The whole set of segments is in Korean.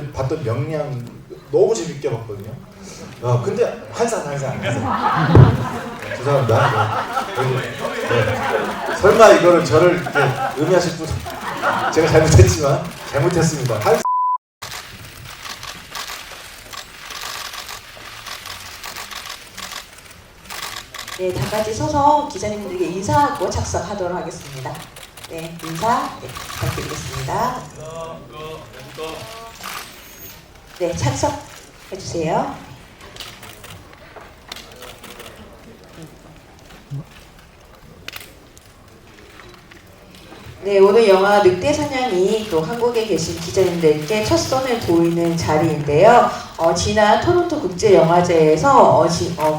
봤던 명량 너무 재밌게 봤거든요. 근데 한산. 죄송합니다. 네. 설마 이거를 저를 이렇게 의미하실 분 제가 잘못했습니다. 네, 다 같이 서서 기자님들에게 인사하고 착석하도록 하겠습니다. 네, 인사 부탁드리겠습니다. 네, 착석해주세요. 네, 오늘 영화 늑대 사냥이 또 한국에 계신 기자님들께 첫 선을 보이는 자리인데요. 지난 토론토 국제영화제에서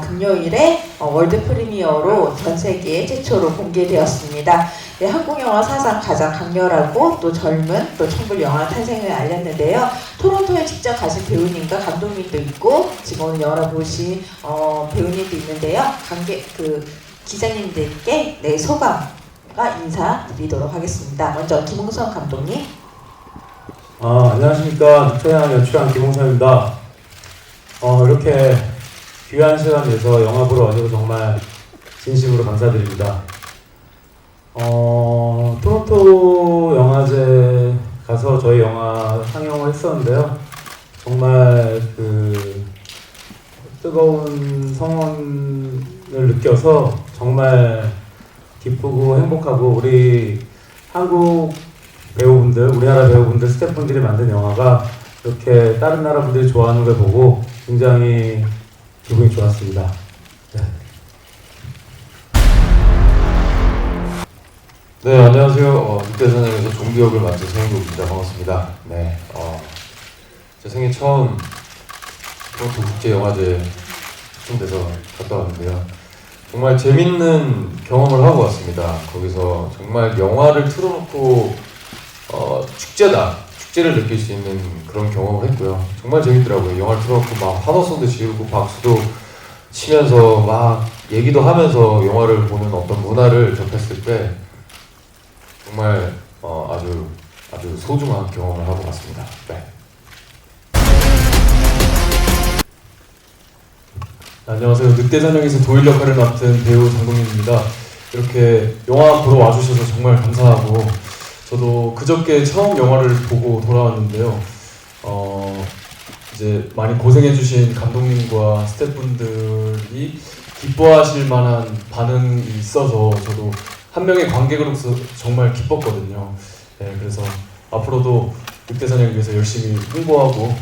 금요일에 월드 프리미어로 전 세계 최초로 공개되었습니다. 네, 한국 영화 사상 가장 강렬하고 또 젊은 또 천불 영화 탄생을 알렸는데요. 토론토에 직접 가신 배우님과 감독님도 있고 지금 오늘 영화를 보신 배우님도 있는데요. 기자님들께 네, 소감 인사드리도록 하겠습니다. 먼저 김홍선 감독님. 안녕하십니까. 늑대사냥 연출한 김홍선입니다. 이렇게 귀한 시간 내서 영화 보러 와주셔서 정말 진심으로 감사드립니다. 토론토 영화제 가서 저희 영화 상영을 했었는데요. 정말 그 뜨거운 성원을 느껴서 정말 기쁘고 행복하고 우리 한국 배우분들, 우리나라 배우분들, 스태프분들이 만든 영화가 이렇게 다른 나라 분들이 좋아하는 걸 보고 굉장히 기분이 좋았습니다. 네, 안녕하세요. 늑대사냥에서 종기 역을 맡은 서인국입니다. 반갑습니다. 네, 제 생애 처음 토론토 국제영화제 초청돼서 갔다 왔는데요. 정말 재밌는 경험을 하고 왔습니다. 거기서 정말 영화를 틀어놓고 축제를 느낄 수 있는 그런 경험을 했고요. 정말 재밌더라고요. 영화를 틀어놓고 막 환호성도 지르고 박수도 치면서 막 얘기도 하면서 영화를 보는 어떤 문화를 접했을 때 정말 아주 소중한 경험을 하고 왔습니다. 네. 안녕하세요. 늑대사냥에서 도일 역할을 맡은 배우 장동민입니다. 이렇게 영화 보러 와주셔서 정말 감사하고 저도 그저께 처음 영화를 보고 돌아왔는데요. 이제 많이 고생해주신 감독님과 스태프분들이 기뻐하실 만한 반응이 있어서 저도 한 명의 관객으로서 정말 기뻤거든요. 네, 그래서 앞으로도 늑대사냥을 위해서 열심히 홍보하고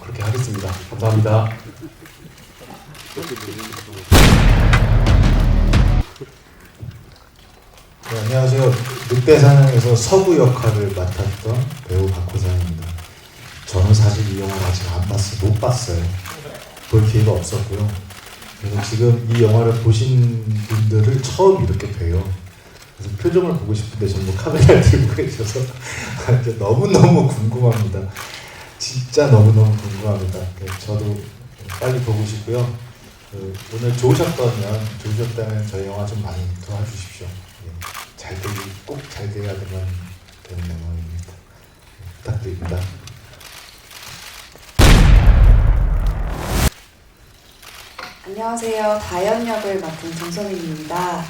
그렇게 하겠습니다. 감사합니다. 네, 안녕하세요. 늑대사냥에서 서구 역할을 맡았던 배우 박호상입니다. 저는 사실 이 영화를 아직 못 봤어요. 볼 기회가 없었고요. 그래서 지금 이 영화를 보신 분들을 처음 이렇게 봬요. 그래서 표정을 보고 싶은데 전부 카메라를 들고 계셔서 너무너무 궁금합니다. 진짜 너무너무 궁금합니다. 저도 빨리 보고 싶고요. 오늘 좋으셨다면 저희 영화 좀 많이 도와주십시오. 꼭 잘 돼야 되는 영화입니다. 부탁드립니다. 안녕하세요. 다연 역을 맡은 정선인입니다.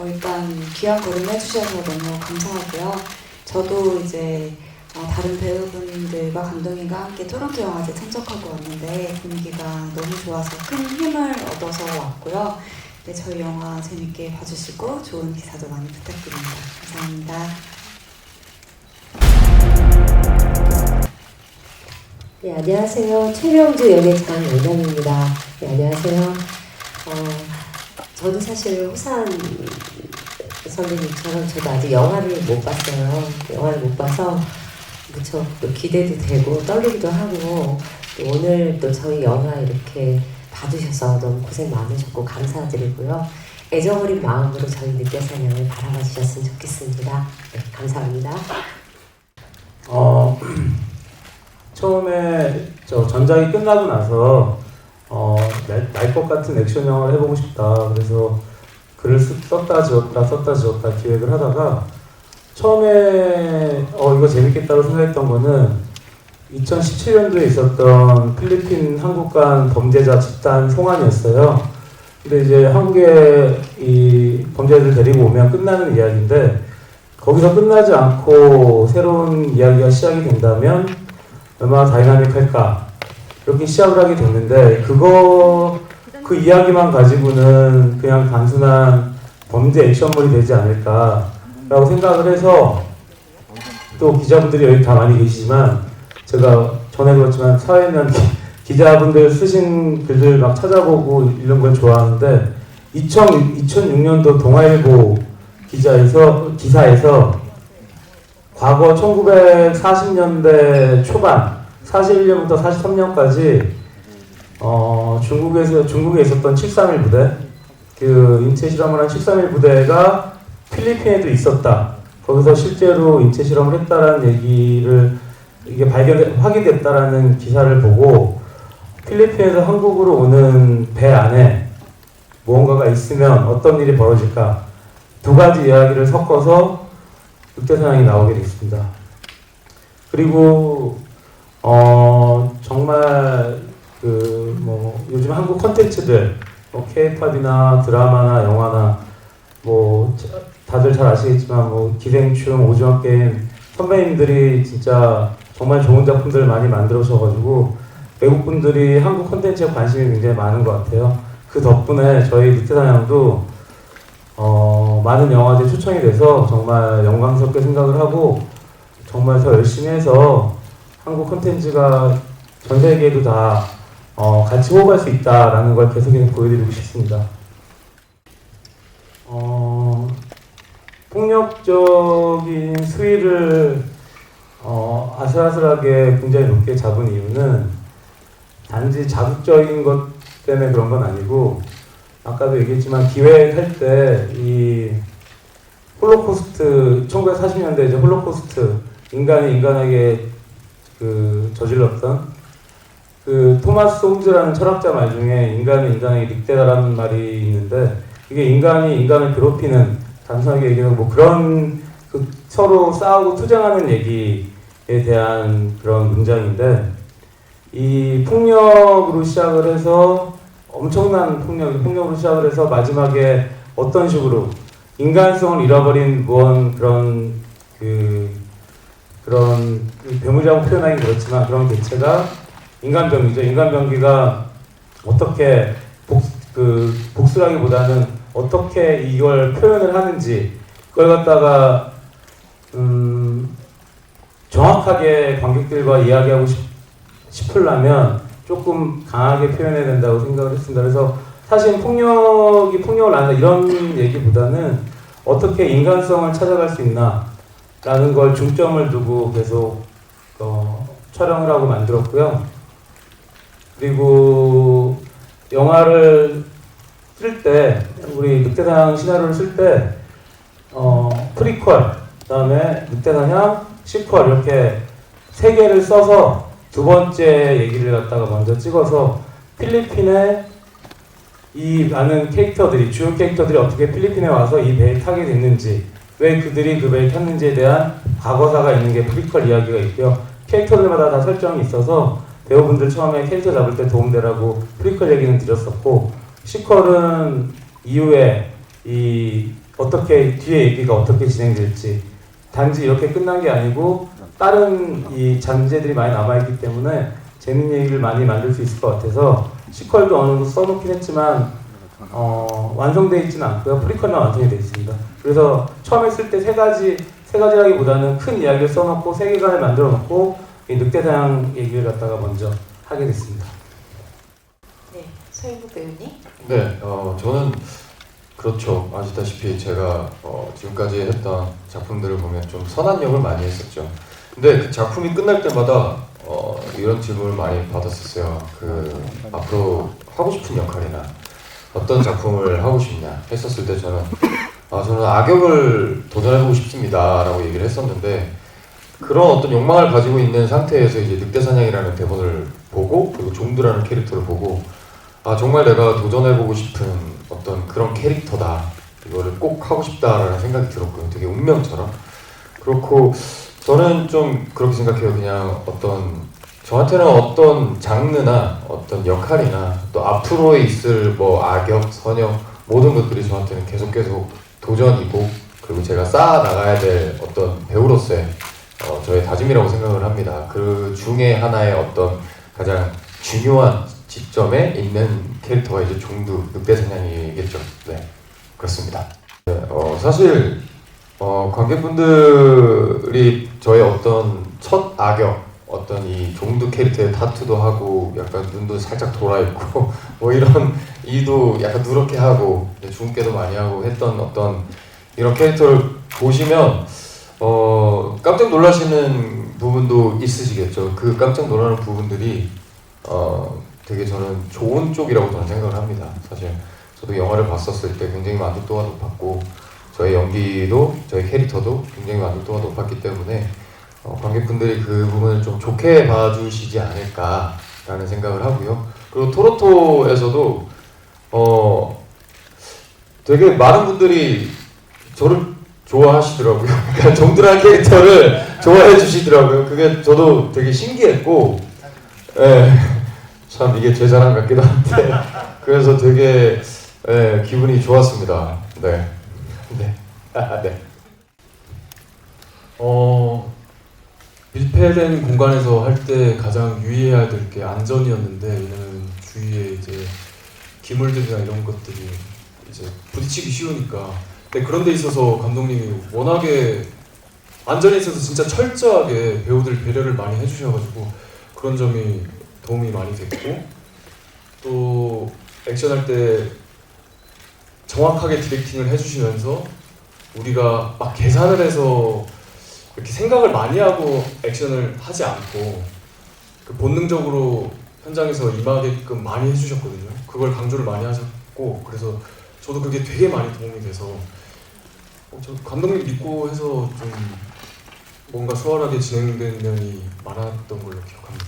일단 귀한 걸음 해주셔서 너무 감사하고요. 저도 이제 다른 배우분들과 감독님과 함께 토론토 영화제 참석하고 왔는데 분위기가 너무 좋아서 큰 힘을 얻어서 왔고요. 네, 저희 영화 재밌게 봐주시고 좋은 기사도 많이 부탁드립니다. 감사합니다. 네, 안녕하세요. 최명주 연예장 원장입니다. 네, 안녕하세요. 저도 사실 호산 선배님처럼 저도 아직 영화를 못 봤어요. 영화를 못 봐서 무척 또 기대도 되고 떨리기도 하고 또 오늘 또 저희 영화 이렇게 봐주셔서 너무 고생 많으셨고 감사드리고요. 애정어린 마음으로 저희 늑대사냥을 바라봐 주셨으면 좋겠습니다. 네, 감사합니다. 처음에 전작이 끝나고 나서 날 것 같은 액션 영화를 해보고 싶다. 그래서 글을 썼다 지웠다 기획을 하다가 처음에 이거 재밌겠다고 생각했던 거는 2017년도에 있었던 필리핀 한국 간 범죄자 집단 송환이었어요. 근데 이제 한국에 이 범죄자들 데리고 오면 끝나는 이야기인데 거기서 끝나지 않고 새로운 이야기가 시작이 된다면 얼마나 다이나믹할까 이렇게 시작을 하게 됐는데 그 이야기만 가지고는 그냥 단순한 범죄 액션물이 되지 않을까라고 생각을 해서 또 기자분들이 여기 다 많이 계시지만 제가 전에 그렇지만 사회 있는 기자분들 쓰신 글들 막 찾아보고 이런 걸 좋아하는데 2006년도 동아일보 기사에서 과거 1940년대 초반 41년부터 43년까지 중국에 있었던 731 부대 그 인체 실험을 한 731 부대가 필리핀에도 있었다. 거기서 실제로 인체 실험을 했다라는 얘기를 이게 확인됐다라는 기사를 보고 필리핀에서 한국으로 오는 배 안에 무언가가 있으면 어떤 일이 벌어질까 두 가지 이야기를 섞어서 늑대사냥이 나오게 됐습니다. 그리고 정말 요즘 한국 콘텐츠들 K-팝이나 드라마나 영화나 다들 잘 아시겠지만 기생충, 오징어 게임 선배님들이 진짜 정말 좋은 작품들을 많이 만들어주셔가지고 외국 분들이 한국 콘텐츠에 관심이 굉장히 많은 것 같아요. 그 덕분에 저희 늑대사냥도 많은 영화들이 초청이 돼서 정말 영광스럽게 생각을 하고 정말 더 열심히 해서 한국 콘텐츠가 전 세계에도 다 같이 호흡할 수 있다라는 걸 계속해서 보여드리고 싶습니다. 폭력적인 수위를 아슬아슬하게 굉장히 높게 잡은 이유는 단지 자극적인 것 때문에 그런 건 아니고 아까도 얘기했지만 기획할 때 이 홀로코스트 1940년대 이제 홀로코스트 인간이 인간에게 저질렀던 그 토마스 홈즈라는 철학자 말 중에 인간이 인간에게 늑대다라는 말이 있는데 이게 인간이 인간을 괴롭히는 단순하게 얘기하면 그런 서로 싸우고 투쟁하는 얘기에 대한 그런 문장인데 이 폭력으로 시작을 해서 엄청난 폭력으로 시작을 해서 마지막에 어떤 식으로 인간성을 잃어버린 그런 괴물이라고 표현하기 그렇지만 그런 개체가 인간병기죠. 인간병기가 어떻게 복수라기보다는 어떻게 이걸 표현을 하는지 그걸 갖다가 정확하게 관객들과 이야기하고 싶으려면 조금 강하게 표현해야 된다고 생각을 했습니다. 그래서 사실 폭력을 안 한다 이런 얘기보다는 어떻게 인간성을 찾아갈 수 있나 라는 걸 중점을 두고 계속 촬영을 하고 만들었고요. 그리고 영화를 쓸 때 우리 늑대사냥 시나리오를 쓸 때 프리퀄 그다음에 늑대사냥 시퀄 이렇게 세 개를 써서 두 번째 얘기를 갖다가 먼저 찍어서 필리핀에 이 많은 캐릭터들이 주요 캐릭터들이 어떻게 필리핀에 와서 이 배에 타게 됐는지 왜 그들이 그 배에 탔는지에 대한 과거사가 있는 게 프리퀄 이야기가 있고요. 캐릭터들마다 다 설정이 있어서 배우분들 처음에 캐릭터 잡을 때 도움되라고 프리퀄 얘기는 드렸었고 시퀄은 이후에 어떻게 뒤에 얘기가 어떻게 진행될지 단지 이렇게 끝난 게 아니고 다른 이 잔재들이 많이 남아있기 때문에 재밌는 얘기를 많이 만들 수 있을 것 같아서 시퀄도 어느 정도 써놓긴 했지만 완성되어 있지는 않고요. 프리퀄만 완성이 되어 있습니다. 그래서 처음에 쓸 때 세 가지라기보다는 큰 이야기를 써놓고 세계관을 만들어 놓고 이 늑대사냥 얘기를 갖다가 먼저 하게 됐습니다. 네, 서인국 배우님. 네, 저는 그렇죠. 아시다시피 제가 지금까지 했던 작품들을 보면 좀 선한 역을 많이 했었죠. 근데 그 작품이 끝날 때마다 이런 질문을 많이 받았었어요. 앞으로 하고 싶은 역할이나 어떤 작품을 하고 싶냐 했었을 때 저는 악역을 도전해보고 싶습니다라고 얘기를 했었는데 그런 어떤 욕망을 가지고 있는 상태에서 이제 늑대사냥이라는 대본을 보고 그리고 종두라는 캐릭터를 보고 정말 내가 도전해보고 싶은 어떤 그런 캐릭터다. 이거를 꼭 하고 싶다라는 생각이 들었고요. 되게 운명처럼. 그렇고 저는 좀 그렇게 생각해요. 그냥 어떤 저한테는 어떤 장르나 어떤 역할이나 또 앞으로 있을 뭐 악역, 선역 모든 것들이 저한테는 계속 도전이고 그리고 제가 쌓아 나가야 될 어떤 배우로서의 저의 다짐이라고 생각을 합니다. 그 중에 하나의 어떤 가장 중요한 지점에 있는 캐릭터가 이제 종두 늑대사냥이겠죠. 네, 그렇습니다. 네, 사실 관객분들이 저의 어떤 첫 악역 어떤 이 종두 캐릭터에 타투도 하고 약간 눈도 살짝 돌아 있고 뭐 이런 이도 약간 누렇게 하고 주근깨도 많이 하고 했던 어떤 이런 캐릭터를 보시면 깜짝 놀라시는 부분도 있으시겠죠. 그 깜짝 놀라는 부분들이 되게 저는 좋은 쪽이라고 저는 생각을 합니다. 사실 저도 영화를 봤었을 때 굉장히 만족도가 높았고 저의 연기도 저의 캐릭터도 굉장히 만족도가 높았기 때문에 관객분들이 그 부분을 좀 좋게 봐주시지 않을까라는 생각을 하고요. 그리고 토론토에서도 되게 많은 분들이 저를 좋아하시더라고요. 그러니까 종두라는 캐릭터를 좋아해 주시더라고요. 그게 저도 되게 신기했고, 예, 참 이게 제 자랑 같기도 한데, 그래서 되게 기분이 좋았습니다. 네, 네, 네. 밀폐된 공간에서 할 때 가장 유의해야 될 게 안전이었는데, 왜냐면 주위에 이제 기물들이나 이런 것들이 이제 부딪히기 쉬우니까. 근데 그런 데 있어서 감독님이 워낙에 안전에 있어서 진짜 철저하게 배우들 배려를 많이 해주셔가지고 그런 점이 도움이 많이 됐고, 또 액션할 때 정확하게 디렉팅을 해주시면서 우리가 막 계산을 해서 이렇게 생각을 많이 하고 액션을 하지 않고 그 본능적으로 현장에서 임하게끔 많이 해주셨거든요. 그걸 강조를 많이 하셨고, 그래서 저도 그게 되게 많이 도움이 돼서 저 감독님 믿고 해서 좀 뭔가 수월하게 진행된 면이 많았던 걸로 기억합니다.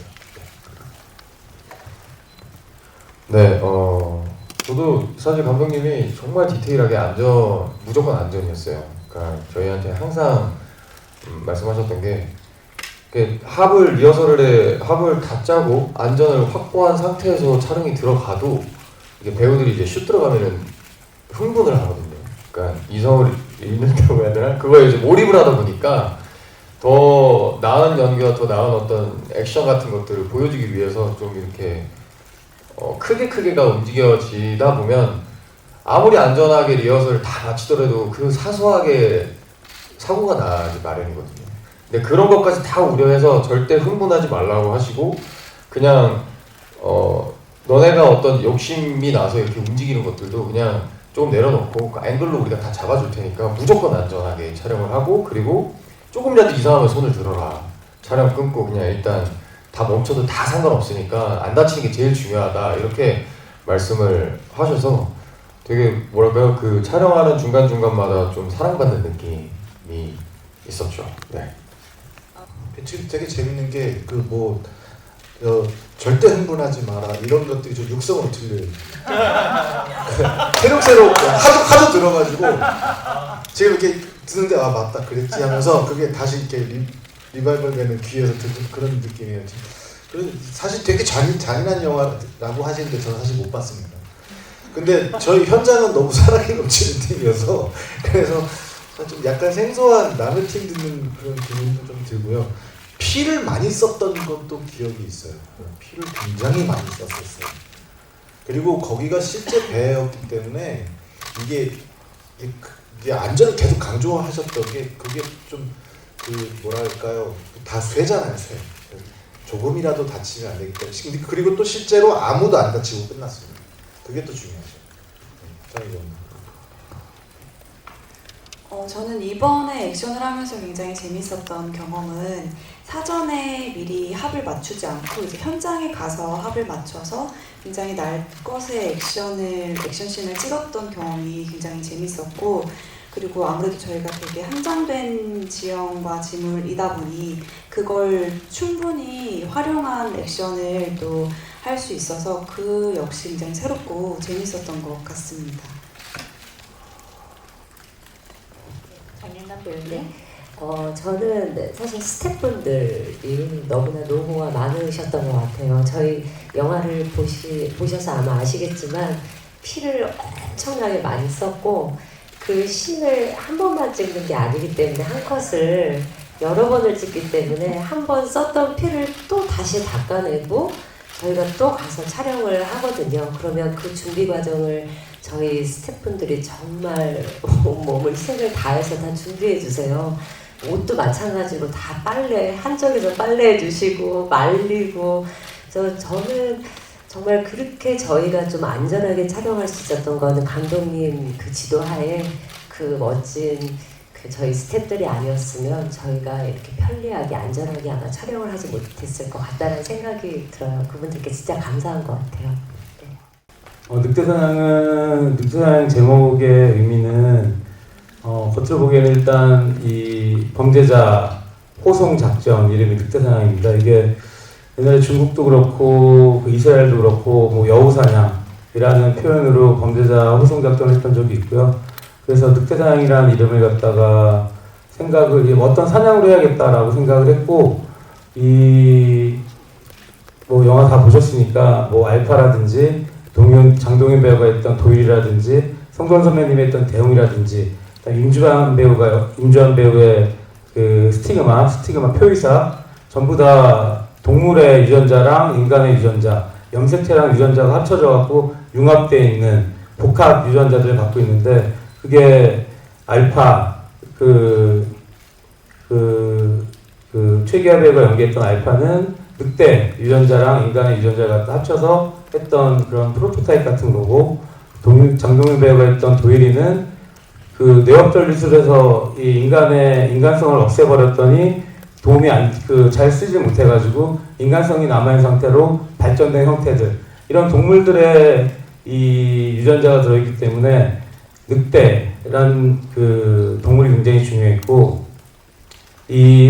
네, 저도 사실 감독님이 정말 디테일하게 무조건 안전이었어요. 그러니까 저희한테 항상 말씀하셨던 게 합을 다 짜고 안전을 확보한 상태에서 촬영이 들어가도 이게 배우들이 이제 슛 들어가면은 흥분을 하거든요. 그러니까 이성을 잃는다고 해야 되나? 그거에 이제 몰입을 하다 보니까 더 나은 연기와 더 나은 어떤 액션 같은 것들을 보여주기 위해서 좀 이렇게 크게가 움직여지다 보면 아무리 안전하게 리허설을 다 마치더라도 그 사소하게 사고가 나지 마련이거든요. 근데 그런 것까지 다 우려해서 절대 흥분하지 말라고 하시고 그냥 너네가 어떤 욕심이 나서 이렇게 움직이는 것들도 그냥 조금 내려놓고 그 앵글로 우리가 다 잡아줄 테니까 무조건 안전하게 촬영을 하고, 그리고 조금이라도 이상하면 손을 들어라. 촬영 끊고 그냥 일단 다 멈춰도 다 상관없으니까 안 다치는 게 제일 중요하다. 이렇게 말씀을 하셔서 되게 뭐랄까요, 그 촬영하는 중간중간마다 좀 사랑받는 느낌이 있었죠. 네. 지금 되게 재밌는 게 절대 흥분하지 마라 이런 것들이 좀 육성으로 들려요. 새록새록 하도 들어가지고 지금 이렇게 듣는데 아 맞다 그랬지 하면서 그게 다시 이렇게 리바이벌 되는 귀에서 듣는 그런 느낌이에요. 그래서 사실 되게 잔인한 영화라고 하시는데 저는 사실 못 봤습니다. 근데 저희 현장은 너무 사랑이 넘치는 팀이어서 그래서 좀 약간 생소한 남의 팀 듣는 그런 기분도 좀 들고요. 피를 많이 썼던 것도 기억이 있어요. 피를 굉장히 많이 썼었어요. 그리고 거기가 실제 배였기 때문에 이게 안전을 계속 강조하셨던 게 그게 좀 뭐랄까요, 다 쇠잖아요, 쇠. 조금이라도 다치면 안 되기 때문에. 그리고 또 실제로 아무도 안 다치고 끝났습니다. 그게 또 중요하죠. 저는 이번에 액션을 하면서 굉장히 재밌었던 경험은 사전에 미리 합을 맞추지 않고 이제 현장에 가서 합을 맞춰서 굉장히 날 것의 액션씬을 찍었던 경험이 굉장히 재밌었고, 그리고 아무래도 저희가 되게 한정된 지형과 지물이다 보니 그걸 충분히 활용한 액션을 또 할 수 있어서 그 역시 굉장히 새롭고 재밌었던 것 같습니다. 장윤남 배우님. 저는 사실 스태프분들이 너무나 노고가 많으셨던 것 같아요. 저희 영화를 보셔서 아마 아시겠지만 피를 엄청나게 많이 썼고 그 씬을 한 번만 찍는 게 아니기 때문에 한 컷을 여러 번을 찍기 때문에 한 번 썼던 피를 또 다시 닦아내고 저희가 또 가서 촬영을 하거든요. 그러면 그 준비 과정을 저희 스태프분들이 정말 온몸을 희생을 다해서 다 준비해 주세요. 옷도 마찬가지로 다 한쪽에서 빨래해 주시고 말리고 저는 정말 그렇게 저희가 좀 안전하게 촬영할 수 있었던 거는 감독님 그 지도하에 그 멋진 저희 스태프들이 아니었으면 저희가 이렇게 편리하게 안전하게 아마 촬영을 하지 못했을 것 같다는 생각이 들어요. 그분들께 진짜 감사한 것 같아요. 늑대사냥 제목의 의미는 겉으로 보기에는 일단 이 범죄자 호송 작전 이름이 늑대사냥입니다. 이게 옛날에 중국도 그렇고 이스라엘도 그렇고 뭐 여우사냥이라는 표현으로 범죄자 호송 작전을 했던 적이 있고요. 그래서 늑대사냥이라는 이름을 갖다가 어떤 사냥으로 해야겠다라고 생각을 했고 뭐 영화 다 보셨으니까 뭐 알파라든지 장동윤 배우가 했던 도일이라든지 성돈 선배님이 했던 대웅이라든지 임주환 배우의 그 스티그마 표의사 전부 다 동물의 유전자랑 인간의 유전자, 염색체랑 유전자가 합쳐져 갖고 융합되어 있는 복합 유전자들을 갖고 있는데 그게 알파 최기하 배우가 연기했던 알파는 늑대 유전자랑 인간의 유전자가 합쳐서 했던 그런 프로토타입 같은 거고 장동윤 배우가 했던 도일이는 그 뇌업전리술에서 이 인간성을 없애버렸더니 잘 쓰지 못해가지고 인간성이 남아있는 상태로 발전된 형태들 이런 동물들의 이 유전자가 들어있기 때문에 늑대라는 그 동물이 굉장히 중요했고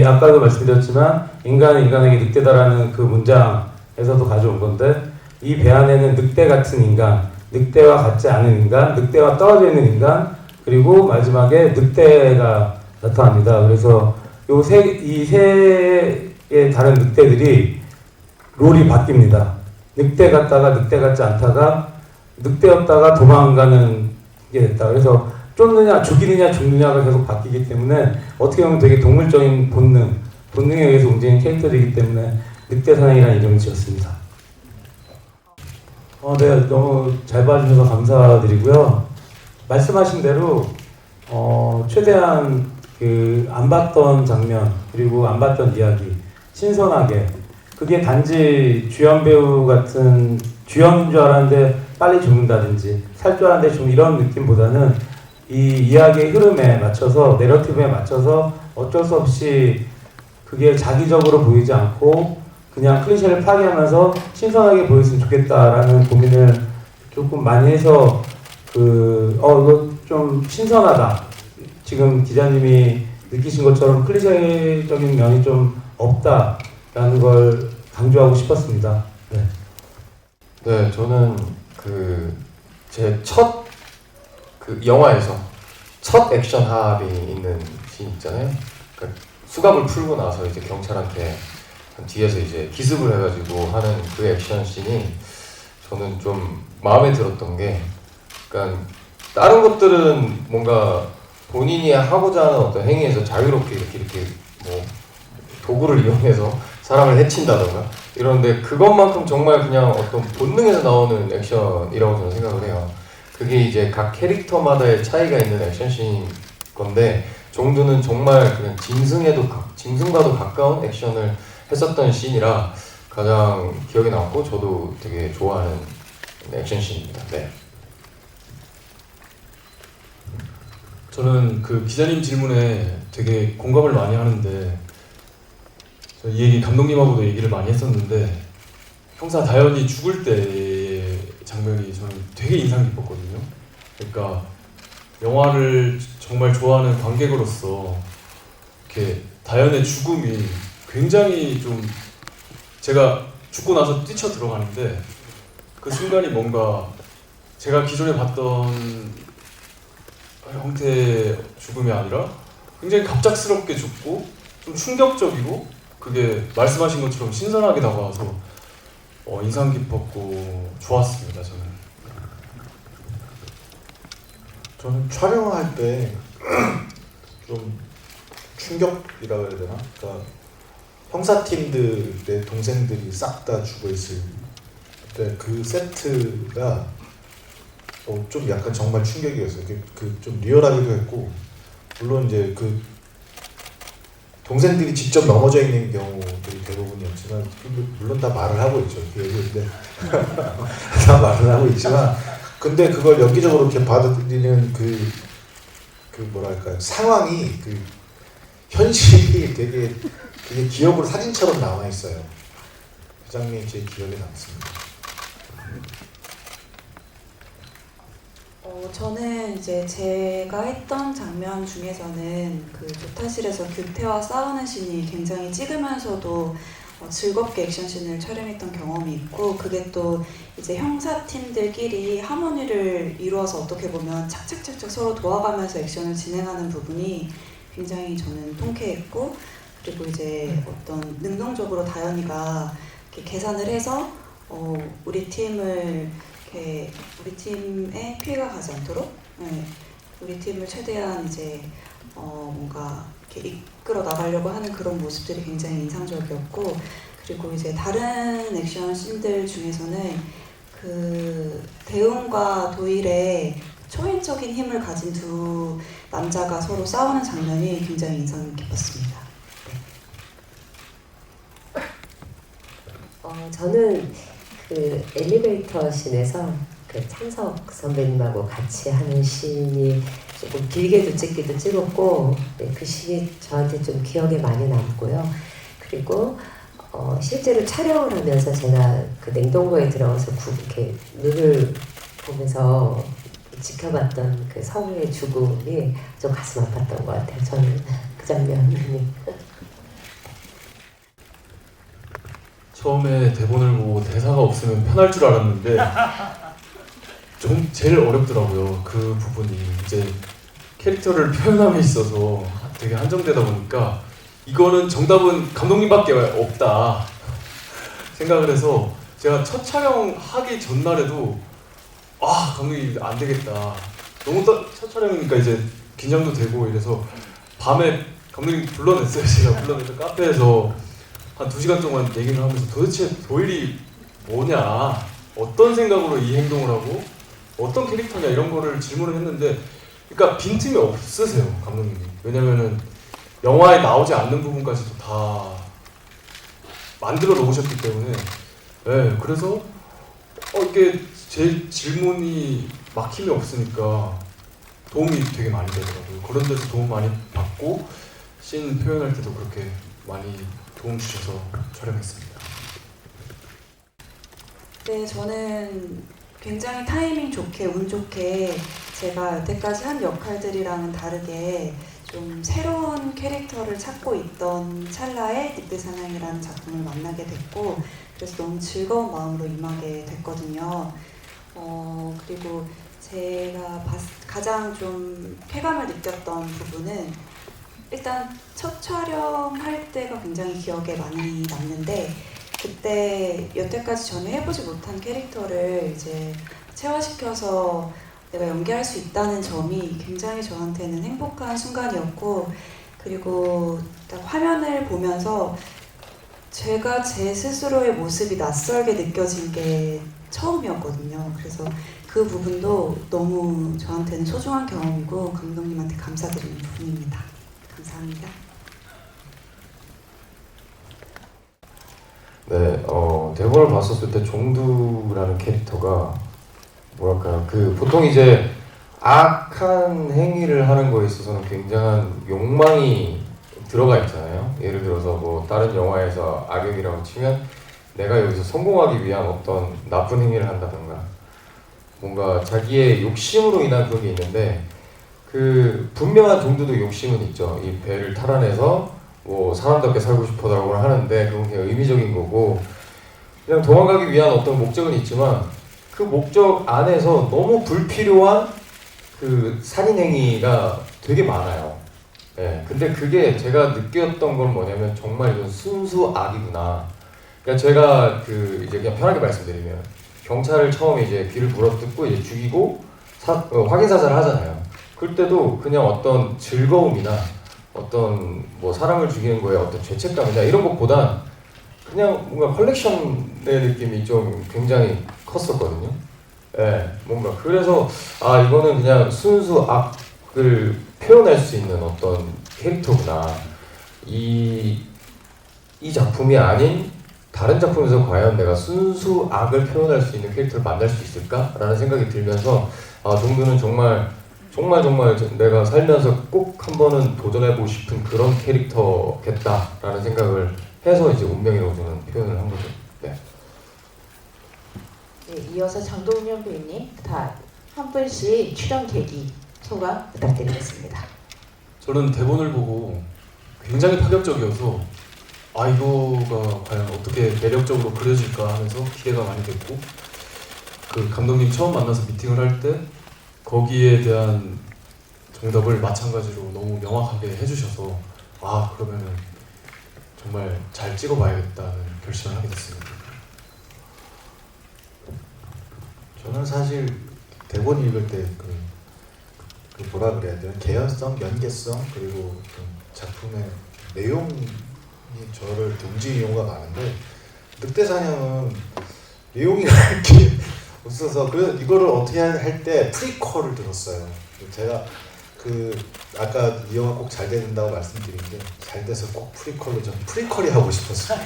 아까도 말씀드렸지만 인간은 인간에게 늑대다라는 그 문장에서도 가져온 건데 이 배 안에는 늑대 같은 인간, 늑대와 같지 않은 인간, 늑대와 떨어져 있는 인간 그리고 마지막에 늑대가 나타납니다. 그래서 이 세 다른 늑대들이 롤이 바뀝니다. 늑대 같다가 늑대 같지 않다가 늑대였다가 도망가는 게 됐다. 그래서 쫓느냐 죽이느냐 죽느냐가 계속 바뀌기 때문에 어떻게 보면 되게 동물적인 본능에 의해서 움직이는 캐릭터이기 때문에 늑대사냥이라는 이름을 지었습니다. 네, 너무 잘 봐주셔서 감사드리고요. 말씀하신 대로 최대한 안 봤던 장면 그리고 안 봤던 이야기 신선하게 그게 단지 주연 배우 같은 주연인 줄 알았는데 빨리 죽는다든지 살 줄 알았는데 좀 이런 느낌보다는 이 이야기의 흐름에 맞춰서 내러티브에 맞춰서 어쩔 수 없이 그게 자기적으로 보이지 않고 그냥 클리셰를 파괴하면서 신선하게 보였으면 좋겠다라는 고민을 조금 많이 해서 이거 좀 신선하다. 지금 기자님이 느끼신 것처럼 클리셰적인 면이 좀 없다라는 걸 강조하고 싶었습니다. 네. 네, 저는 제 첫 영화에서 첫 액션 합이 있는 씬 있잖아요. 그러니까 수갑을 풀고 나서 이제 경찰한테 뒤에서 이제 기습을 해가지고 하는 그 액션 씬이 저는 좀 마음에 들었던 게, 그러니까 다른 것들은 뭔가 본인이 하고자 하는 어떤 행위에서 자유롭게 이렇게 뭐 도구를 이용해서 사람을 해친다던가 이런데 그것만큼 정말 그냥 어떤 본능에서 나오는 액션이라고 저는 생각을 해요. 그게 이제 각 캐릭터마다의 차이가 있는 액션씬인 건데 종두는 정말 그냥 짐승과도 가까운 액션을 했었던 씬이라 가장 기억에 남고 저도 되게 좋아하는 액션씬입니다. 네. 저는 그 기자님 질문에 되게 공감을 많이 하는데 이 얘기 감독님하고도 얘기를 많이 했었는데 형사 다현이 죽을 때의 장면이 저는 되게 인상 깊었거든요. 그러니까 영화를 정말 좋아하는 관객으로서 이렇게 다현의 죽음이 굉장히 좀 제가 죽고 나서 뛰쳐 들어가는데 그 순간이 뭔가 제가 기존에 봤던 형태의 죽음이 아니라 굉장히 갑작스럽게 죽고 좀 충격적이고 그게 말씀하신 것처럼 신선하게 다가와서 인상 깊었고 좋았습니다. 저는 촬영할 때 좀 충격이라고 해야 되나? 그러니까 형사팀들 내 동생들이 싹 다 죽어 있을 때 그 세트가 좀 약간 정말 충격이었어요. 그 좀 리얼하기도 했고, 물론 이제 그 동생들이 직접 넘어져 있는 경우들이 대부분이었지만, 물론 다 말을 하고 있죠. 그 얘기인데 다 말을 하고 있지만, 근데 그걸 연기적으로 이렇게 받아들이는 그 뭐랄까요, 상황이 그 현실이 되게 기억으로 사진처럼 남아 있어요. 그 장면이 제 기억에 남습니다. 저는 이제 제가 했던 장면 중에서는 그 조타실에서 규태와 싸우는 씬이 굉장히 찍으면서도 즐겁게 액션씬을 촬영했던 경험이 있고, 그게 또 이제 형사팀들끼리 하모니를 이루어서 어떻게 보면 착착착착 서로 도와가면서 액션을 진행하는 부분이 굉장히 저는 통쾌했고, 그리고 이제 어떤 능동적으로 다현이가 이렇게 계산을 해서 우리 팀을 이렇게 우리 팀에 피해가 가지 않도록, 우리 팀을 최대한 이제 뭔가 이렇게 이끌어 나가려고 하는 그런 모습들이 굉장히 인상적이었고, 그리고 이제 다른 액션 씬들 중에서는 그 대웅과 도일의 초인적인 힘을 가진 두 남자가 서로 싸우는 장면이 굉장히 인상 깊었습니다. 저는 그 엘리베이터 씬에서 그 창석 선배님하고 같이 하는 씬이 조금 길게도 찍기도 찍었고, 그 씬이 저한테 좀 기억에 많이 남고요. 그리고 실제로 촬영을 하면서 제가 그 냉동고에 들어가서 이렇게 눈을 보면서 지켜봤던 그 성우의 죽음이 좀 가슴 아팠던 것 같아요. 저는 그 장면이. 처음에 대본을 보고 대사가 없으면 편할 줄 알았는데 좀 제일 어렵더라고요. 그 부분이 이제 캐릭터를 표현함에 있어서 되게 한정되다 보니까 이거는 정답은 감독님밖에 없다 생각을 해서, 제가 첫 촬영하기 전날에도 감독님 안 되겠다, 너무 첫 촬영이니까 이제 긴장도 되고 이래서 밤에 감독님 불러냈어요. 제가 불러내서 카페에서 한 2시간 동안 얘기를 하면서 도대체 도일이 뭐냐, 어떤 생각으로 이 행동을 하고 어떤 캐릭터냐 이런 거를 질문을 했는데, 그러니까 빈틈이 없으세요 감독님이. 왜냐면은 영화에 나오지 않는 부분까지도 다 만들어 놓으셨기 때문에, 그래서 이게 제 질문이 막힘이 없으니까 도움이 되게 많이 되더라고요. 그런 데서 도움 많이 받고 씬 표현할 때도 그렇게 많이 도움 주셔서 촬영했습니다. 네, 저는 굉장히 타이밍 좋게, 운 좋게 제가 여태까지 한 역할들이랑은 다르게 좀 새로운 캐릭터를 찾고 있던 찰나에 늑대사냥이라는 작품을 만나게 됐고, 그래서 너무 즐거운 마음으로 임하게 됐거든요. 그리고 제가 가장 좀 쾌감을 느꼈던 부분은, 일단 첫 촬영할 때가 굉장히 기억에 많이 남는데, 그때 여태까지 전혀 해보지 못한 캐릭터를 이제 체화시켜서 내가 연기할 수 있다는 점이 굉장히 저한테는 행복한 순간이었고, 그리고 딱 화면을 보면서 제가 제 스스로의 모습이 낯설게 느껴진 게 처음이었거든요. 그래서 그 부분도 너무 저한테는 소중한 경험이고 감독님한테 감사드리는 부분입니다. 감사합니다. 네, 대본을 봤었을 때 종두라는 캐릭터가 뭐랄까요, 보통 이제 악한 행위를 하는 거에 있어서는 굉장한 욕망이 들어가 있잖아요. 예를 들어서 뭐 다른 영화에서 악역이라고 치면 내가 여기서 성공하기 위한 어떤 나쁜 행위를 한다던가 뭔가 자기의 욕심으로 인한 그런 게 있는데, 분명한 종두도 욕심은 있죠. 이 배를 탈환해서 뭐 사람답게 살고 싶어라고 하는데 그건 그냥 의미적인 거고, 그냥 도망가기 위한 어떤 목적은 있지만 그 목적 안에서 너무 불필요한 그 살인행위가 되게 많아요. 예, 근데 그게 제가 느꼈던 건 뭐냐면 정말 이건 순수 악이구나. 그러니까 제가 그 이제 그냥 편하게 말씀드리면 경찰을 처음에 이제 귀를 물어뜯고 이제 죽이고 확인 사살을 하잖아요. 그럴 때도 그냥 어떤 즐거움이나 어떤 뭐 사람을 죽이는 거에 어떤 죄책감이나 이런 것보다 그냥 뭔가 컬렉션의 느낌이 좀 굉장히 컸었거든요. 예, 뭔가 그래서 아 이거는 그냥 순수 악을 표현할 수 있는 어떤 캐릭터구나. 이 작품이 아닌 다른 작품에서 과연 내가 순수 악을 표현할 수 있는 캐릭터를 만날 수 있을까라는 생각이 들면서 아 종두는 정말 내가 살면서 꼭 한 번은 도전해보고 싶은 그런 캐릭터겠다라는 생각을 해서 이제 운명이라고 저는 표현을 한 거죠. 네. 네, 이어서 장동윤 배우님 다 한 분씩 출연 계기 소감 부탁드리겠습니다. 저는 대본을 보고 굉장히 파격적이어서 아 이거가 과연 어떻게 매력적으로 그려질까 하면서 기대가 많이 됐고 그 감독님 처음 만나서 미팅을 할 때 거기에 대한 정답을 마찬가지로 너무 명확하게 해주셔서 아 그러면은 정말 잘 찍어봐야겠다는 결심을 하게 됐습니다. 저는 사실 대본 읽을 때 그 뭐라 그래야 되나 개연성, 연계성 그리고 좀 작품의 내용이 저를 움직이는 경우가 많은데 늑대사냥은 내용이 이렇게 없어서 그 이거를 어떻게 할 때 프리퀄을 들었어요. 제가 그 아까 이 영화 꼭 잘 된다고 말씀드린 게 잘 돼서 꼭 프리퀄로 저는 프리퀄이 하고 싶었어요.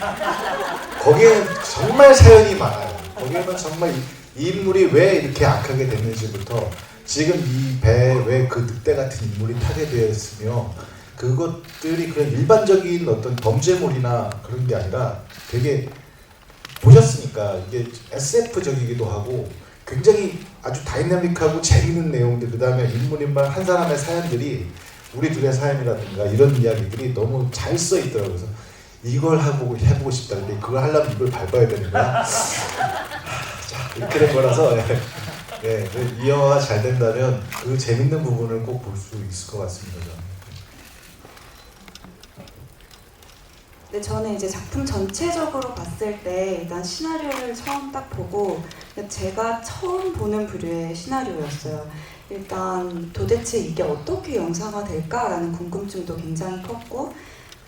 거기에는 정말 사연이 많아요. 거기에는 정말 이 인물이 왜 이렇게 악하게 됐는지부터 지금 이 배에 왜 그 늑대 같은 인물이 타게 되었으며 그것들이 그냥 일반적인 어떤 범죄물이나 그런 게 아니라 되게 보셨으니까 이게 SF적이기도 하고 굉장히 아주 다이나믹하고 재밌는 내용들 그 다음에 인물인물 한 사람의 사연들이 우리 둘의 사연이라든가 이런 이야기들이 너무 잘 써 있더라고요. 그래서 이걸 해보고 싶다. 근데 그걸 하려면 이걸 밟아야 되는 거야. 자, 이렇게 된 거라서 예, 이 영화가 잘 된다면 그 재밌는 부분을 꼭 볼 수 있을 것 같습니다. 저는. 근데 저는 이제 작품 전체적으로 봤을 때 일단 시나리오를 처음 딱 보고 제가 처음 보는 부류의 시나리오였어요. 일단 도대체 이게 어떻게 영상화 될까라는 궁금증도 굉장히 컸고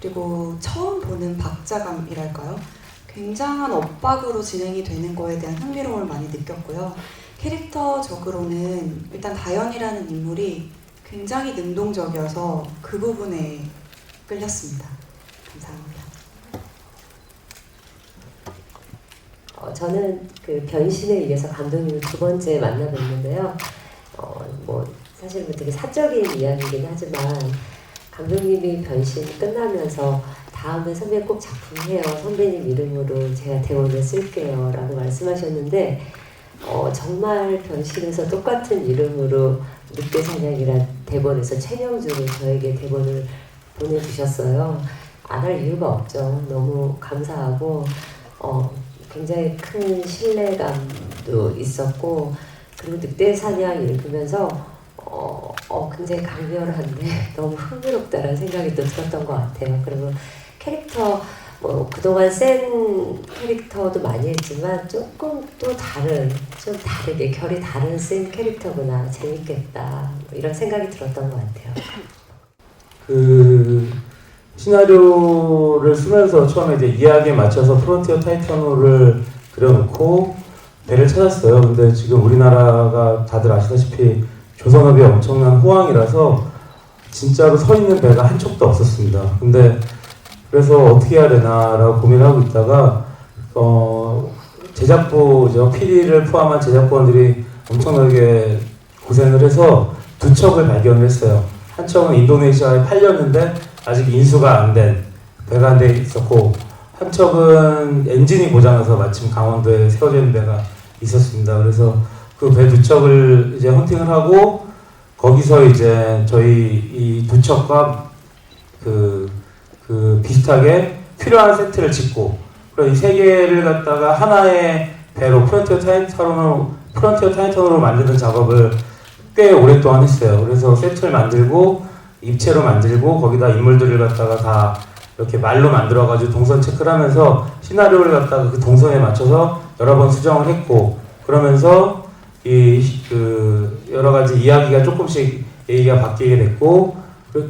그리고 처음 보는 박자감이랄까요? 굉장한 엇박으로 진행이 되는 거에 대한 흥미로움을 많이 느꼈고요. 캐릭터적으로는 일단 다연이라는 인물이 굉장히 능동적이어서 그 부분에 끌렸습니다. 감사합니다. 저는 그 변신에 의해서 감독님을 두 번째 만나 뵀는데요. 뭐 사실 뭐 되게 사적인 이야기이긴 하지만 감독님이 변신 끝나면서 다음에 선배님 꼭 작품해요. 선배님 이름으로 제가 대본을 쓸게요. 라고 말씀하셨는데 정말 변신에서 똑같은 이름으로 늑대사냥이란 대본에서 최명주로 저에게 대본을 보내주셨어요. 안 할 이유가 없죠. 너무 감사하고 굉장히 큰 신뢰감도 있었고 그리고 늑대사냥 읽으면서 굉장히 강렬한데 너무 흥미롭다라는 생각이 또 들었던 것 같아요. 그리고 캐릭터 뭐 그동안 센 캐릭터도 많이 했지만 조금 또 다른 좀 다르게 결이 다른 센 캐릭터구나 재밌겠다 뭐 이런 생각이 들었던 것 같아요. 그 시나리오를 쓰면서 처음에 이제 이야기에 맞춰서 프론티어 타이타노를 그려놓고 배를 찾았어요. 근데 지금 우리나라가 다들 아시다시피 조선업이 엄청난 호황이라서 진짜로 서 있는 배가 한 척도 없었습니다. 근데 그래서 어떻게 해야 되나라고 고민하고 있다가 제작부죠. PD를 포함한 제작부원들이 엄청나게 고생을 해서 두 척을 발견을 했어요. 한 척은 인도네시아에 팔렸는데 아직 인수가 안 된 배가 한 대 있었고 한 척은 엔진이 고장나서 마침 강원도에 세워져 있는 배가 있었습니다. 그래서 그 배 두 척을 이제 헌팅을 하고 거기서 이제 저희 이 두 척과 그 비슷하게 필요한 세트를 짓고 그리고 이 세 개를 갖다가 하나의 배로 프론티어 타이탄으로 만드는 작업을 꽤 오랫동안 했어요. 그래서 세트를 만들고 입체로 만들고 거기다 인물들을 갖다가 다 이렇게 말로 만들어가지고 동선 체크를 하면서 시나리오를 갖다가 그 동선에 맞춰서 여러 번 수정을 했고 그러면서 여러 가지 이야기가 조금씩 얘기가 바뀌게 됐고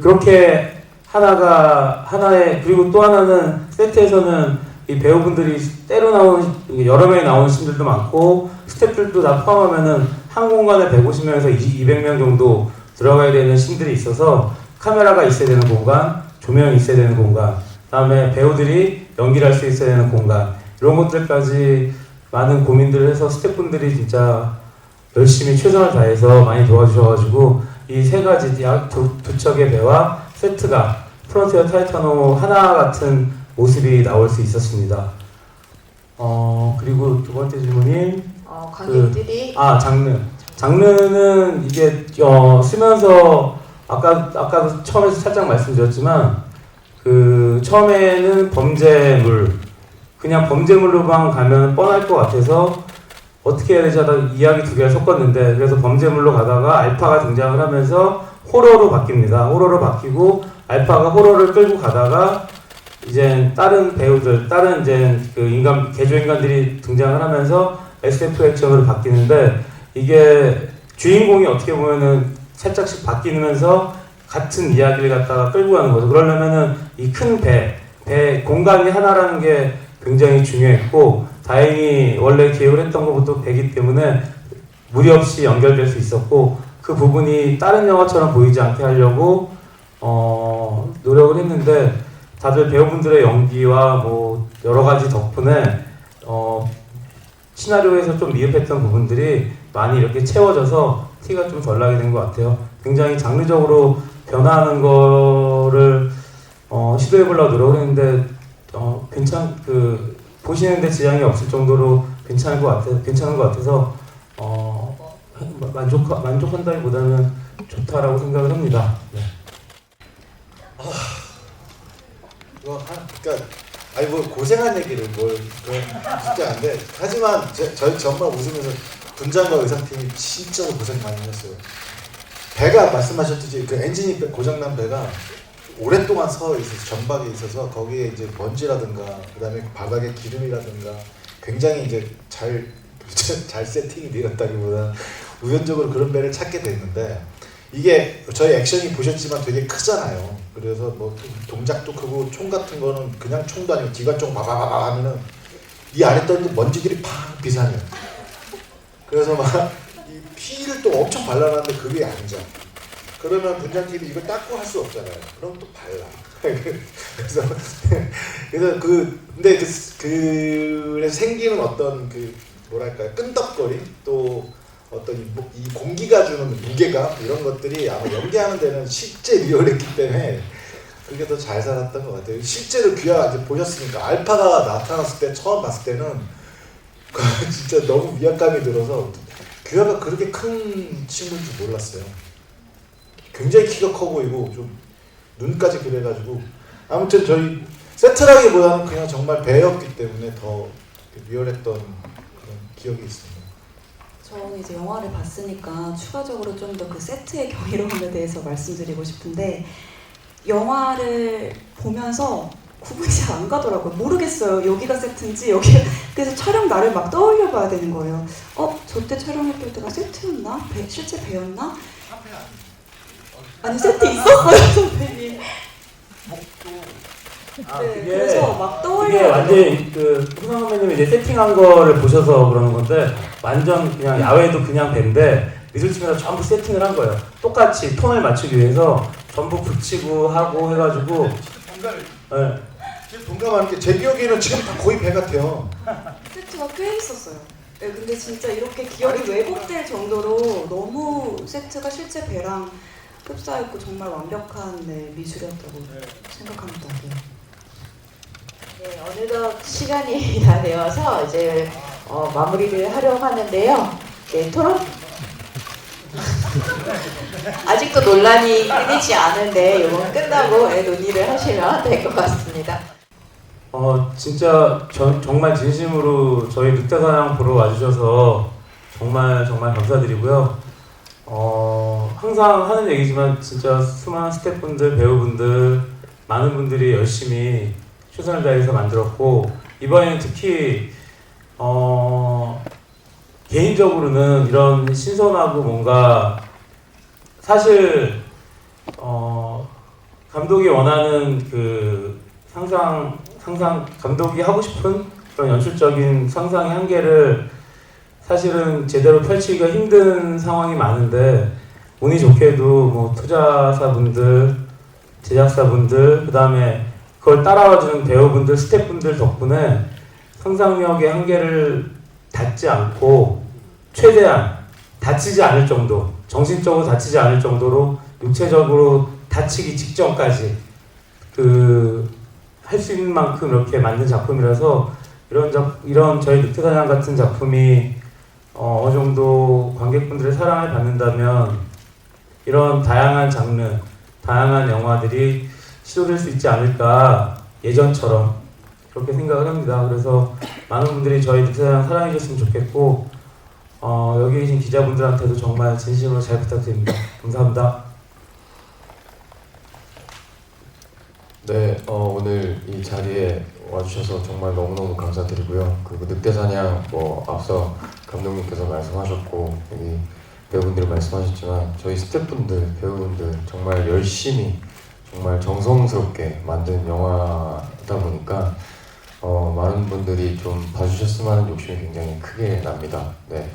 그렇게 하나의 그리고 또 하나는 세트에서는 이 배우분들이 때로 나오는 여러 명이 나오는 씬들도 많고 스태프들도 다 포함하면은 한 공간에 150명에서 200명 정도 들어가야 되는 씬들이 있어서 카메라가 있어야 되는 공간, 조명이 있어야 되는 공간, 그다음에 배우들이 연기를 할 수 있어야 되는 공간 이런 것들까지 많은 고민들을 해서 스태프분들이 진짜 열심히 최선을 다해서 많이 도와주셔가지고 이 세 가지 약 두 척의 배와 세트가 프론티어 타이타노 하나 같은 모습이 나올 수 있었습니다. 그리고 두 번째 질문이 관객들이 장르는 이게 쓰면서 아까도 처음에 살짝 말씀드렸지만 그 처음에는 그냥 범죄물로만 가면 뻔할 것 같아서 어떻게 해야 되지 하다 이야기 두 개를 섞었는데 그래서 범죄물로 가다가 알파가 등장을 하면서 호러로 바뀝니다. 호러로 바뀌고 알파가 호러를 끌고 가다가 이제 다른 배우들, 다른 이제 그 개조 인간들이 등장을 하면서 SF 액션으로 바뀌는데 이게 주인공이 어떻게 보면은 살짝씩 바뀌면서 같은 이야기를 갖다가 끌고 가는 거죠. 그러려면은 이 큰 배 공간이 하나라는 게 굉장히 중요했고 다행히 원래 기획을 했던 것부터 배기 때문에 무리 없이 연결될 수 있었고 그 부분이 다른 영화처럼 보이지 않게 하려고 노력을 했는데 다들 배우분들의 연기와 뭐 여러 가지 덕분에 시나리오에서 좀 미흡했던 부분들이 많이 이렇게 채워져서 티가 좀 덜 나게 된 것 같아요. 굉장히 장르적으로 변화하는 거를 시도해보려고 노력을 했는데 보시는데 지장이 없을 정도로 괜찮은 것 같아서 만족한다기보다는 좋다라고 생각을 합니다. 네. 그러니까 아니 뭐 고생한 얘기를 뭘 쉽지 않은데 하지만 저희 정말 웃으면서 분장과 의상팀이 진짜로 고생 많이 했어요. 배가 말씀하셨듯이 그 엔진이 고장난 배가 오랫동안 서 있어서 전박에 있어서 거기에 이제 먼지라든가 그다음에 바닥에 기름이라든가 굉장히 이제 잘 세팅이 되었다기보다 우연적으로 그런 배를 찾게 됐는데 이게 저희 액션이 보셨지만 되게 크잖아요. 그래서 뭐 동작도 크고 총 같은 거는 그냥 총도 아니고 기관총 바바바바 하면은 이 안에 떠있는 먼지들이 팡 비상해요. 그래서 막 이 피를 또 엄청 발라놨는데 그게 앉아. 그러면 분장팀이 이걸 닦고 할 수 없잖아요. 그럼 또 발라. 그래서 근데 생기는 어떤 뭐랄까요 끈덕거림 또 어떤 이 공기가 주는 무게감 이런 것들이 아마 연기하는 데는 실제 리얼했기 때문에 그게 더 잘 살았던 것 같아요. 실제로 귀하 이제 보셨으니까 알파가 나타났을 때 처음 봤을 때는 진짜 너무 위압감이 들어서 귀하가 그렇게 큰 친구인 줄 몰랐어요. 굉장히 키가 커 보이고 좀 눈까지 그래가지고 아무튼 저희 세트라기보다는 그냥 정말 배였기 때문에 더 리얼했던 그런 기억이 있습니다. 저는 이제 영화를 봤으니까 추가적으로 좀 더 그 세트의 경이로움에 대해서 말씀드리고 싶은데 영화를 보면서 구분이 잘 안 가더라고요. 모르겠어요. 여기가 세트인지 그래서 촬영 날을 막 떠올려 봐야 되는 거예요. 저때 촬영했을 때가 세트였나? 실제 배였나? 아니 세트 있었어요 선배님. 네, 그래서 막 떠올려. 이게 완전히 호상 선배님이 이제 세팅한 거를 보셔서 그러는 건데 완전 그냥 야외도 그냥 밴데 미술팀에서 전부 세팅을 한 거예요. 똑같이 톤을 맞추기 위해서 전부 붙이고 하고 해가지고. 네. 동감하는 게 제 기억에는 지금 다 거의 배 같아요. 세트가 꽤 있었어요. 네, 근데 진짜 이렇게 기억이 왜곡될 정도로 너무 세트가 실제 배랑 흡사했고 정말 완벽한 미술이었다고 생각합니다. 네, 어느덧 시간이 다 되어서 이제 마무리를 하려고 하는데요. 네, 토론 아직도 논란이 끊이지 않은데 이건 끝나고 논의를 하시면 될 것 같습니다. 진짜 정말 진심으로 저희 늑대사냥 보러 와주셔서 정말 감사드리고요. 항상 하는 얘기지만 진짜 수많은 스태프분들, 배우분들, 많은 분들이 열심히 최선을 다해서 만들었고 이번에는 특히 개인적으로는 이런 신선하고 뭔가 사실 감독이 원하는 그 상상 감독이 하고 싶은 그런 연출적인 상상의 한계를 사실은 제대로 펼치기가 힘든 상황이 많은데 운이 좋게도 뭐 투자사분들, 제작사분들, 그 다음에 그걸 따라와주는 배우분들, 스태프분들 덕분에 상상력의 한계를 닿지 않고 최대한 다치지 않을 정도, 정신적으로 다치지 않을 정도로 육체적으로 다치기 직전까지 할 수 있는 만큼 이렇게 만든 작품이라서 이런 저희 늑대사냥 같은 작품이 어느 정도 관객분들의 사랑을 받는다면 이런 다양한 장르, 다양한 영화들이 시도될 수 있지 않을까 예전처럼 그렇게 생각을 합니다. 그래서 많은 분들이 저희 늑대사냥 사랑해 주셨으면 좋겠고 여기 계신 기자분들한테도 정말 진심으로 잘 부탁드립니다. 감사합니다. 네, 오늘 이 자리에 와주셔서 정말 너무너무 감사드리고요. 그리고 늑대사냥 앞서 감독님께서 말씀하셨고 여기 배우분들이 말씀하셨지만 저희 스태프분들, 배우분들 정말 열심히 정말 정성스럽게 만든 영화다 보니까 많은 분들이 좀 봐주셨으면 하는 욕심이 굉장히 크게 납니다. 네,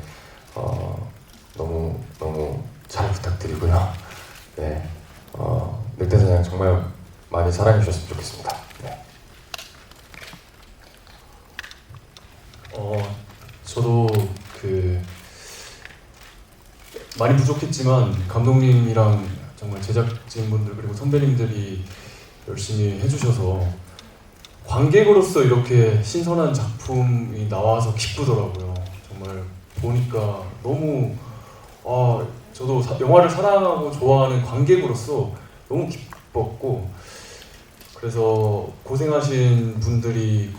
너무 잘 부탁드리고요. 네, 늑대사냥 정말 많이 사랑해 주셨으면 좋겠습니다. 네. 저도 많이 부족했지만 감독님이랑 정말 제작진분들 그리고 선배님들이 열심히 해주셔서 관객으로서 이렇게 신선한 작품이 나와서 기쁘더라고요. 정말 보니까 너무 저도 영화를 사랑하고 좋아하는 관객으로서 너무 기뻤고 그래서 고생하신 분들이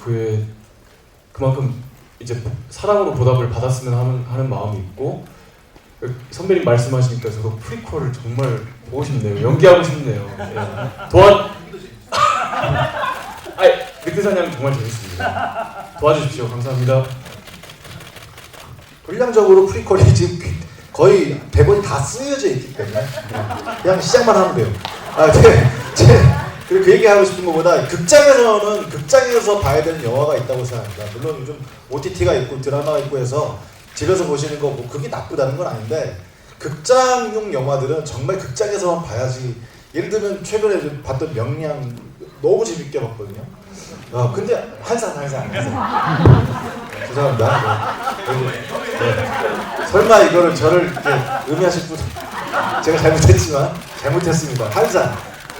그만큼 이제 사랑으로 보답을 받았으면 하는 마음이 있고 선배님 말씀하시니까 저도 프리퀄을 정말 보고 싶네요. 연기하고 싶네요. 늑대사냥 정말 재밌습니다. 도와주십시오. 감사합니다. 분량적으로 프리퀄이 지금 거의 대본이 다 쓰여져 있기 때문에 그냥 시작만 하면 돼요. 그리고 그 얘기하고 싶은 것보다 극장에서는 극장에서 봐야 되는 영화가 있다고 생각합니다. 물론 요즘 OTT가 있고 드라마가 있고 해서 집에서 보시는 거 뭐 그게 나쁘다는 건 아닌데 극장용 영화들은 정말 극장에서만 봐야지. 예를 들면 최근에 좀 봤던 명량 너무 재밌게 봤거든요. 근데 한산 죄송합니다. 네. 설마 이거를 저를 이렇게 의미하실 분 제가 잘못했습니다.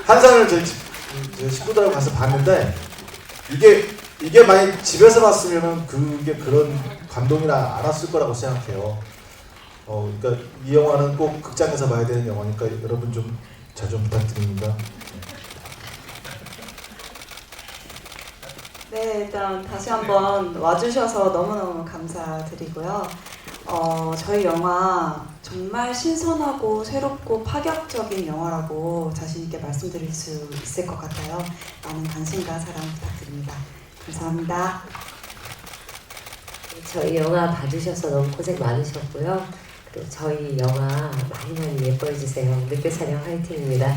한산을 저희 식구들하고 가서 봤는데 이게 만약 집에서 봤으면은 그게 그런 감동이라 알았을 거라고 생각해요. 그러니까 이 영화는 꼭 극장에서 봐야 되는 영화니까 여러분 좀 잘 좀 부탁드립니다. 네, 일단 다시 한번 와주셔서 너무너무 감사드리고요. 저희 영화 정말 신선하고 새롭고 파격적인 영화라고 자신있게 말씀드릴 수 있을 것 같아요. 많은 관심과 사랑 부탁드립니다. 감사합니다. 저희 영화 봐주셔서 너무 고생 많으셨고요. 그리고 저희 영화 많이 예뻐해주세요. 늑대사냥 화이팅입니다.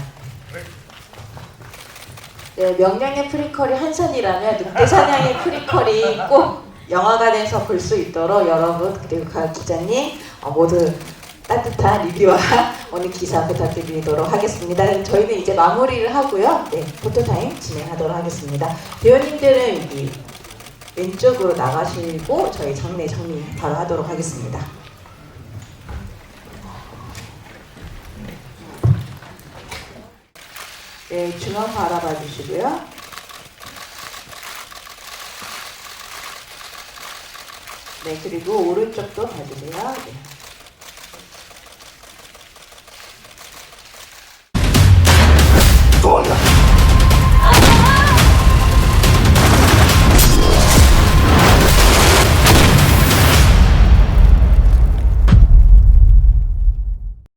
네, 명량의 프리퀄이 한산이라면 늑대사냥의 프리퀄이 꼭 영화관에서 볼 수 있도록 여러분 그리고 각 기자님 모두 따뜻한 리뷰와 오늘 기사 부탁드리도록 하겠습니다. 저희는 이제 마무리를 하고요. 네, 포토타임 진행하도록 하겠습니다. 배우님들은 여기 왼쪽으로 나가시고 저희 장례 정리 바로 하도록 하겠습니다. 네, 중앙 바라봐 주시고요. 네, 그리고 오른쪽도 봐주세요. 네.